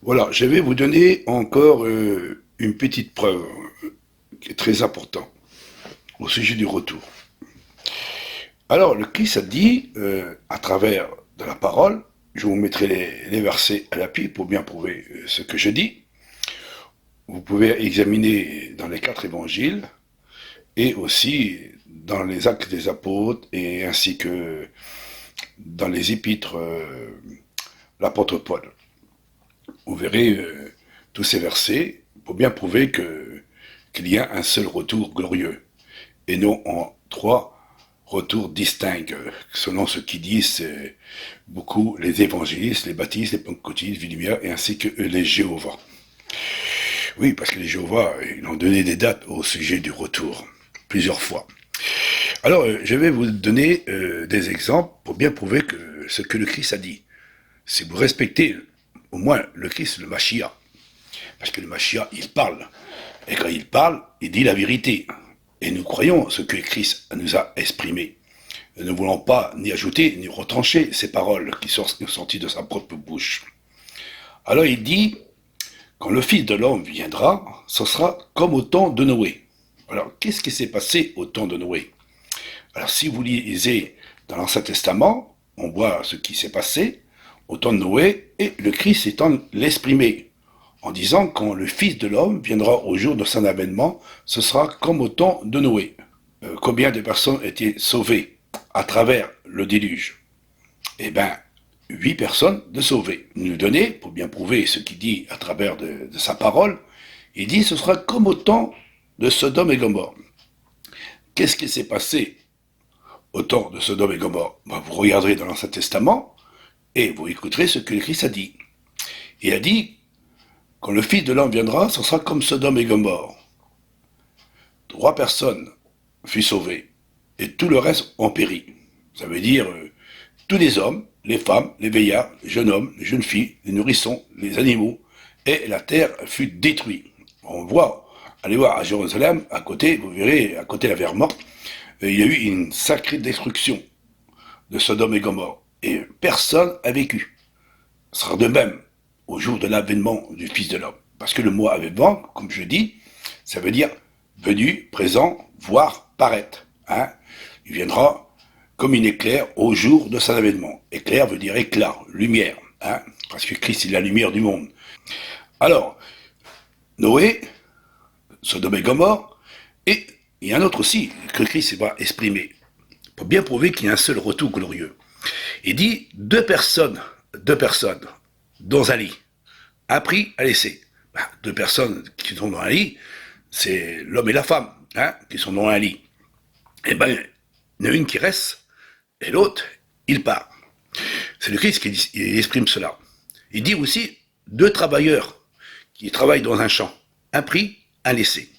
Voilà, je vais vous donner encore une petite preuve qui est très importante au sujet du retour. Alors, le Christ a dit, à travers de la parole, je vous mettrai les versets à l'appui pour bien prouver ce que je dis. Vous pouvez examiner dans les 4 évangiles et aussi dans les actes des apôtres et ainsi que dans les épîtres l'apôtre Paul. Vous verrez tous ces versets pour bien prouver qu'il y a un seul retour glorieux et non en 3 retours distincts, selon ce qu'ils disent beaucoup les évangélistes, les baptistes, les pentecôtistes, les lumières et ainsi que les Jéhovah. Oui, parce que les Jéhovah, ils ont donné des dates au sujet du retour, plusieurs fois. Alors, je vais vous donner des exemples pour bien prouver que ce que le Christ a dit. Si vous respectez au moins le Christ, le Mashiach, parce que le Mashiach, il parle. Et quand il parle, il dit la vérité. Et nous croyons ce que Christ nous a exprimé. Nous ne voulons pas ni ajouter ni retrancher ces paroles qui sont sorties de sa propre bouche. Alors il dit, quand le Fils de l'homme viendra, ce sera comme au temps de Noé. Alors, qu'est-ce qui s'est passé au temps de Noé? Alors, si vous lisez dans l'Ancien Testament, on voit ce qui s'est passé au temps de Noé, et le Christ étant l'exprimer, en disant quand le Fils de l'homme viendra au jour de son avènement, ce sera comme au temps de Noé. Combien de personnes étaient sauvées à travers le déluge? Eh bien, 8 personnes de sauvées. Il nous donnait, pour bien prouver ce qu'il dit à travers de sa parole, il dit ce sera comme au temps de Sodome et Gomorrhe. Qu'est-ce qui s'est passé au temps de Sodome et Gomorrhe? Vous regarderez dans l'Ancien Testament et vous écouterez ce que le Christ a dit. Il a dit, quand le Fils de l'homme viendra, ce sera comme Sodome et Gomorrhe. 3 personnes furent sauvées et tout le reste ont péri. Ça veut dire tous les hommes, les femmes, les vieillards, les jeunes hommes, les jeunes filles, les nourrissons, les animaux, et la terre fut détruite. On voit, allez voir à Jérusalem, à côté, vous verrez, à côté de la mer morte, il y a eu une sacrée destruction de Sodome et Gomorrhe. Et personne n'a vécu. Ce sera de même au jour de l'avènement du Fils de l'homme. Parce que le mot avènement, comme je dis, ça veut dire venu, présent, voir, paraître. Il viendra comme une éclair au jour de son avènement. Éclair veut dire éclat, lumière, parce que Christ est la lumière du monde. Alors, Noé, Sodome et Gomorrhe, et il y a un autre aussi que Christ va exprimer, pour bien prouver qu'il y a un seul retour glorieux. Il dit 2 personnes, dans un lit, un pris à laisser. 2 personnes qui sont dans un lit, c'est l'homme et la femme, qui sont dans un lit. Eh bien, il y en a une qui reste, et l'autre, il part. C'est le Christ qui exprime cela. Il dit aussi 2 travailleurs qui travaillent dans un champ, un pris, un laissé.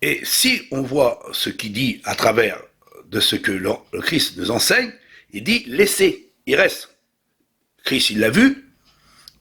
Et si on voit ce qu'il dit à travers de ce que le Christ nous enseigne, il dit laissez, il reste. Christ, il l'a vu,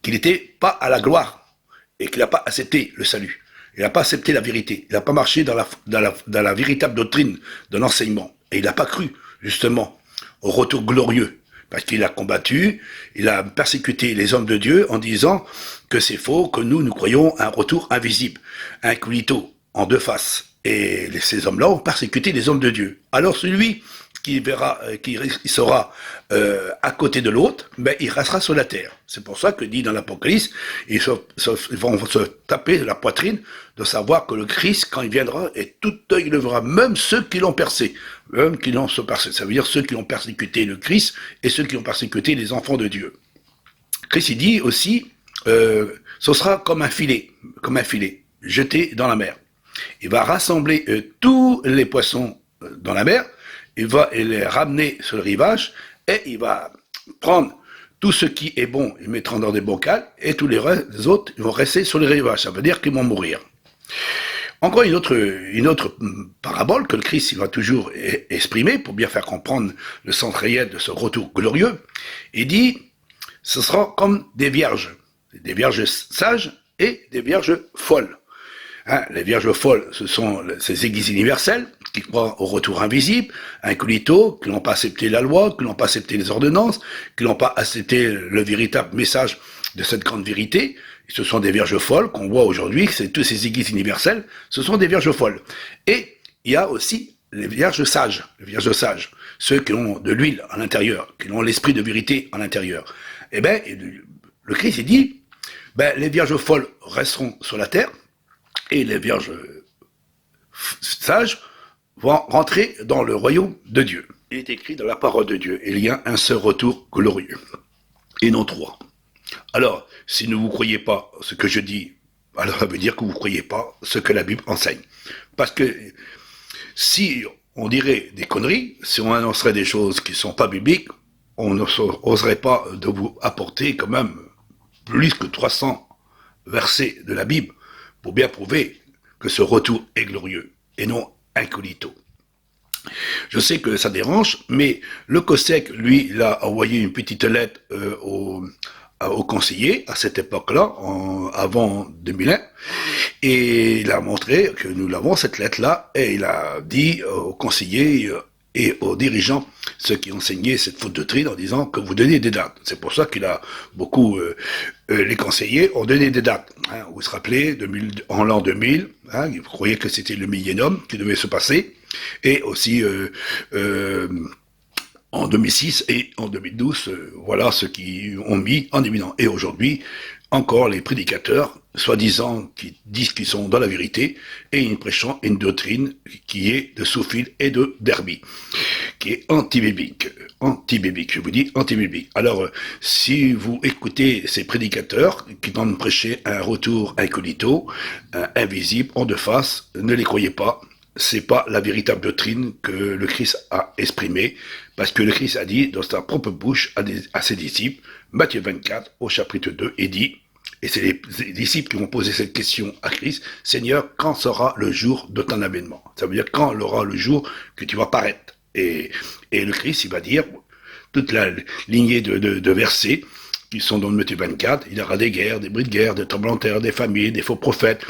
qu'il n'était pas à la gloire et qu'il n'a pas accepté le salut. Il n'a pas accepté la vérité. Il n'a pas marché dans la véritable doctrine de l'enseignement. Et il n'a pas cru, justement, au retour glorieux. Parce qu'il a combattu, il a persécuté les hommes de Dieu en disant que c'est faux, que nous croyons à un retour invisible, un culito en 2 faces. Et ces hommes-là ont persécuté les hommes de Dieu. Alors celui qui sera à côté de l'autre, il restera sur la terre. C'est pour ça que dit dans l'Apocalypse, ils vont se taper la poitrine de savoir que le Christ, quand il viendra, et tout œil le verra, même ceux qui l'ont percé. Même qui l'ont percé. Ça veut dire ceux qui ont persécuté le Christ et ceux qui ont persécuté les enfants de Dieu. Christ, il dit aussi, ce sera comme un filet, jeté dans la mer. Il va rassembler tous les poissons dans la mer, il va les ramener sur le rivage, et il va prendre tout ce qui est bon, ils mettront dans des bocals, et tous les autres ils vont rester sur le rivage. Ça veut dire qu'ils vont mourir. Encore une autre parabole que le Christ il va toujours exprimer pour bien faire comprendre le sens réel de ce retour glorieux. Il dit, ce sera comme des vierges sages et des vierges folles. Les vierges folles, ce sont ces églises universelles qui croient au retour invisible, incognito, qui n'ont pas accepté la loi, qui n'ont pas accepté les ordonnances, qui n'ont pas accepté le véritable message de cette grande vérité. Ce sont des vierges folles qu'on voit aujourd'hui, c'est toutes ces églises universelles, ce sont des vierges folles. Et il y a aussi les vierges sages, ceux qui ont de l'huile à l'intérieur, qui ont l'esprit de vérité à l'intérieur. Eh bien, le Christ, il dit, les vierges folles resteront sur la terre, et les vierges sages vont rentrer dans le royaume de Dieu. Il est écrit dans la parole de Dieu, il y a un seul retour glorieux, et non trois. Alors, si vous ne croyez pas ce que je dis, alors ça veut dire que vous ne croyez pas ce que la Bible enseigne. Parce que si on dirait des conneries, si on annoncerait des choses qui ne sont pas bibliques, on n'oserait pas de vous apporter quand même plus que 300 versets de la Bible pour bien prouver que ce retour est glorieux et non incognito. Je sais que ça dérange, mais le COSEC, lui, il a envoyé une petite lettre au conseiller à cette époque-là, avant 2001, et il a montré que nous l'avons, cette lettre-là, et il a dit aux conseillers et aux dirigeants, ceux qui enseignaient cette fausse doctrine, en disant que vous donnez des dates. C'est pour ça qu'il a beaucoup, les conseillers ont donné des dates. Hein, vous vous rappelez, en l'an 2000, hein, ils croyaient que c'était le millénium qui devait se passer, et aussi en 2006 et en 2012, voilà ce qui ont mis en évidence. Et aujourd'hui, encore les prédicateurs, soi-disant, qui disent qu'ils sont dans la vérité, et ils prêchant une doctrine qui est de Sophile et de Derby, qui est anti-biblique, je vous dis anti-biblique. Alors, si vous écoutez ces prédicateurs qui tentent de prêcher un retour incognito, invisible, en deux faces, ne les croyez pas. C'est pas la véritable doctrine que le Christ a exprimée, parce que le Christ a dit dans sa propre bouche à ses disciples, Matthieu 24, au chapitre 2, il dit, et c'est les disciples qui vont poser cette question à Christ, Seigneur, quand sera le jour de ton avènement? Ça veut dire quand aura le jour que tu vas paraître. Et le Christ, il va dire, toute la lignée de versets, qui sont dans le Matthieu 24, il y aura des guerres, des bruits de guerre, des tremblements de terre, des familles, des faux prophètes.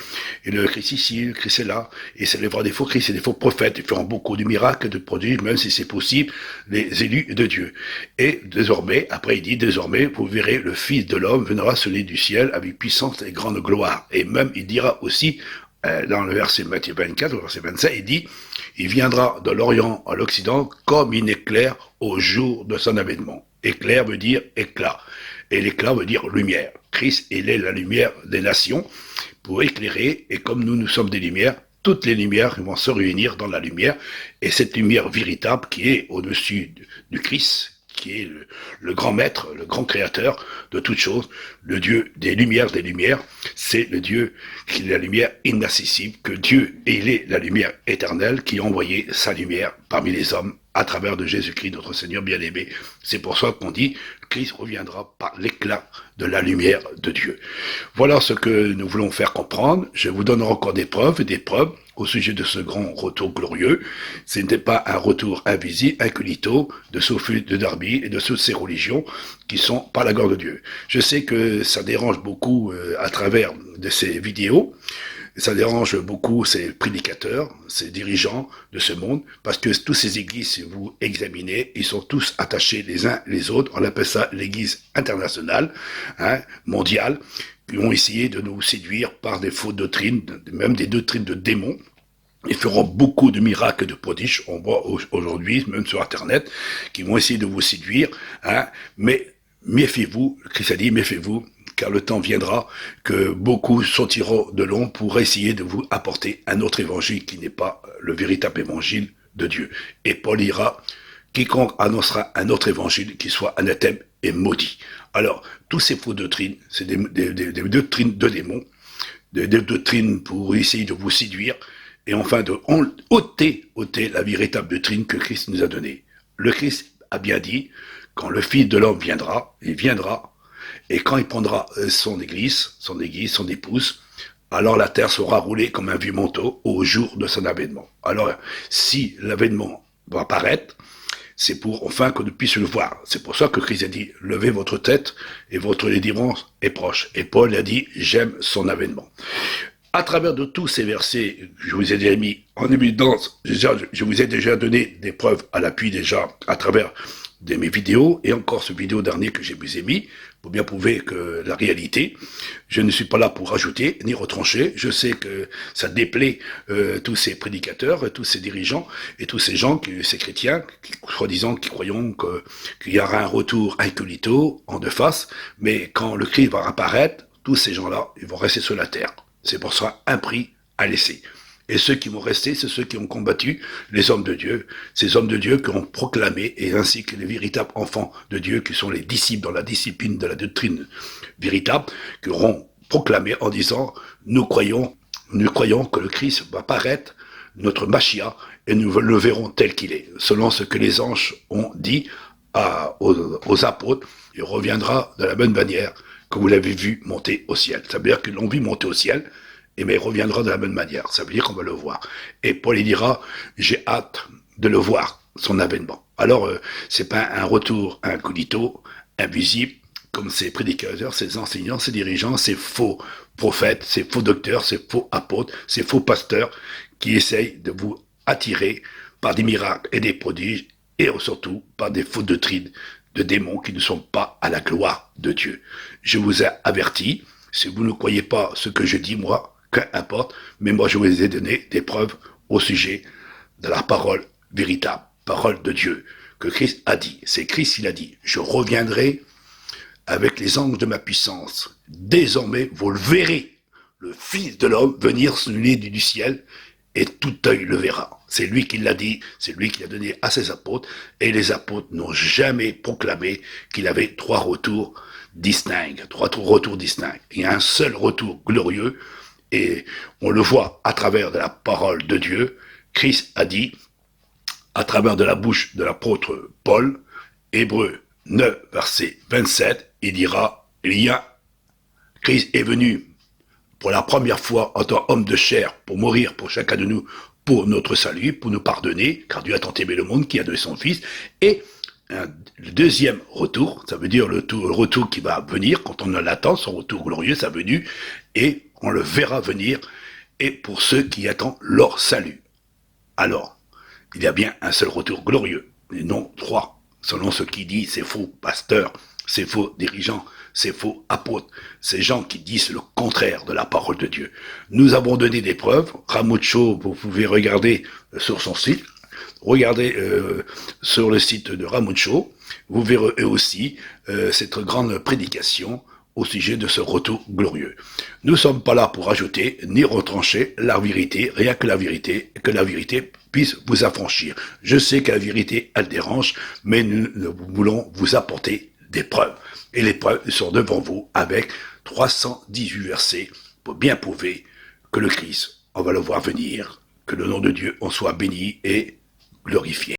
Et le Christ ici, le Christ est là, et ça lèvera des faux Christ et des faux prophètes. Ils feront beaucoup de miracles, de produits, même si c'est possible, les élus de Dieu. Et désormais, après il dit, désormais, vous verrez, le Fils de l'homme viendra se lever du ciel avec puissance et grande gloire. Et même, il dira aussi, dans le verset Matthieu 24, au verset 25, il dit, il viendra de l'Orient à l'Occident comme une éclair au jour de son avènement. Éclair veut dire éclat. Et l'éclat veut dire lumière. Christ, il est la lumière des nations pour éclairer, et comme nous sommes des lumières, toutes les lumières vont se réunir dans la lumière, et cette lumière véritable qui est au-dessus du Christ, qui est le grand maître, le grand créateur de toutes choses, le Dieu des lumières, c'est le Dieu qui est la lumière inaccessible, que Dieu, il est la lumière éternelle, qui a envoyé sa lumière parmi les hommes, à travers de Jésus-Christ, notre Seigneur bien-aimé. C'est pour ça qu'on dit, Christ reviendra par l'éclat de la lumière de Dieu. Voilà ce que nous voulons faire comprendre. Je vous donnerai encore des preuves au sujet de ce grand retour glorieux. Ce n'était pas un retour invisible, incognito, de Sophie, de Darby et de toutes ces religions qui sont par la gloire de Dieu. Je sais que ça dérange beaucoup à travers de ces vidéos. Ça dérange beaucoup ces prédicateurs, ces dirigeants de ce monde, parce que tous ces églises, si vous examinez, ils sont tous attachés les uns les autres. On appelle ça l'église internationale, mondiale, qui ont essayé de nous séduire par des fausses doctrines, même des doctrines de démons. Ils feront beaucoup de miracles, de prodiges, on voit aujourd'hui, même sur Internet, qui vont essayer de vous séduire, mais méfiez-vous, Christ a dit, méfiez-vous, car le temps viendra que beaucoup sortiront de l'ombre pour essayer de vous apporter un autre évangile qui n'est pas le véritable évangile de Dieu. Et Paul dira, quiconque annoncera un autre évangile qui soit anathème et maudit. Alors, tous ces fausses doctrines, c'est des doctrines de démons, des doctrines pour essayer de vous séduire, et enfin de ôter la véritable doctrine que Christ nous a donnée. Le Christ a bien dit, quand le Fils de l'homme viendra, il viendra, et quand il prendra son église, son épouse, alors la terre sera roulée comme un vieux manteau au jour de son avènement. Alors, si l'avènement va apparaître, c'est pour enfin qu'on puisse le voir. C'est pour ça que Christ a dit, levez votre tête et votre délivrance est proche. Et Paul a dit, j'aime son avènement. À travers de tous ces versets, je vous ai déjà mis en évidence, je vous ai déjà donné des preuves à l'appui déjà, à travers de mes vidéos, et encore ce vidéo dernier que j'ai vous ai mis, pour bien prouver que la réalité, je ne suis pas là pour rajouter ni retrancher. Je sais que ça déplaît tous ces prédicateurs, tous ces dirigeants et tous ces gens, ces chrétiens, soi-disant qui croyons qu'il y aura un retour incognito, en deux faces, mais quand le Christ va apparaître, tous ces gens-là, ils vont rester sur la terre. C'est pour ça un prix à laisser. Et ceux qui vont rester, c'est ceux qui ont combattu les hommes de Dieu, ces hommes de Dieu qui ont proclamé, et ainsi que les véritables enfants de Dieu, qui sont les disciples dans la discipline de la doctrine véritable, qui auront proclamé en disant, nous croyons que le Christ va paraître, notre Machia, et nous le verrons tel qu'il est, selon ce que les anges ont dit aux apôtres, il reviendra de la même manière que vous l'avez vu monter au ciel. Ça veut dire que l'on vit monter au ciel, et mais il reviendra de la même manière. Ça veut dire qu'on va le voir. Et Paul il dira, j'ai hâte de le voir, son avènement. Alors, c'est pas un retour incognito, invisible, comme ces prédicateurs, ces enseignants, ces dirigeants, ces faux prophètes, ces faux docteurs, ces faux apôtres, ces faux pasteurs qui essayent de vous attirer par des miracles et des prodiges, et surtout par des fausses doctrines de démons qui ne sont pas à la gloire de Dieu. Je vous ai averti, si vous ne croyez pas ce que je dis, moi, qu'importe, mais moi je vous ai donné des preuves au sujet de la parole véritable, parole de Dieu, que Christ a dit. C'est Christ, il a dit, je reviendrai avec les anges de ma puissance. Désormais, vous le verrez, le Fils de l'homme venir sur l'île du ciel, et tout œil le verra. C'est lui qui l'a dit, c'est lui qui l'a donné à ses apôtres, et les apôtres n'ont jamais proclamé qu'il avait trois retours distincts. Il y a un seul retour glorieux, et on le voit à travers de la parole de Dieu. Christ a dit, à travers de la bouche de l'apôtre Paul, Hébreux 9, verset 27, il dira, Christ est venu pour la première fois en tant qu'homme de chair, pour mourir pour chacun de nous, pour notre salut, pour nous pardonner, car Dieu a tant aimé le monde qu'il a donné son Fils, et le deuxième retour, ça veut dire le retour qui va venir, quand on l'attend, son retour glorieux, sa venue, et on le verra venir, et pour ceux qui attendent leur salut. Alors, il y a bien un seul retour glorieux, et non trois, selon ce qui dit ces faux pasteurs, ces faux dirigeants, ces faux apôtres, ces gens qui disent le contraire de la parole de Dieu. Nous avons donné des preuves. Ramucho, vous pouvez regarder sur son site, regardez sur le site de Ramucho, vous verrez aussi cette grande prédication au sujet de ce retour glorieux. Nous ne sommes pas là pour ajouter ni retrancher la vérité, rien que la vérité, et que la vérité puisse vous affranchir. Je sais que la vérité, elle dérange, mais nous voulons vous apporter des preuves. Et les preuves sont devant vous avec 318 versets pour bien prouver que le Christ, on va le voir venir, que le nom de Dieu en soit béni et glorifié.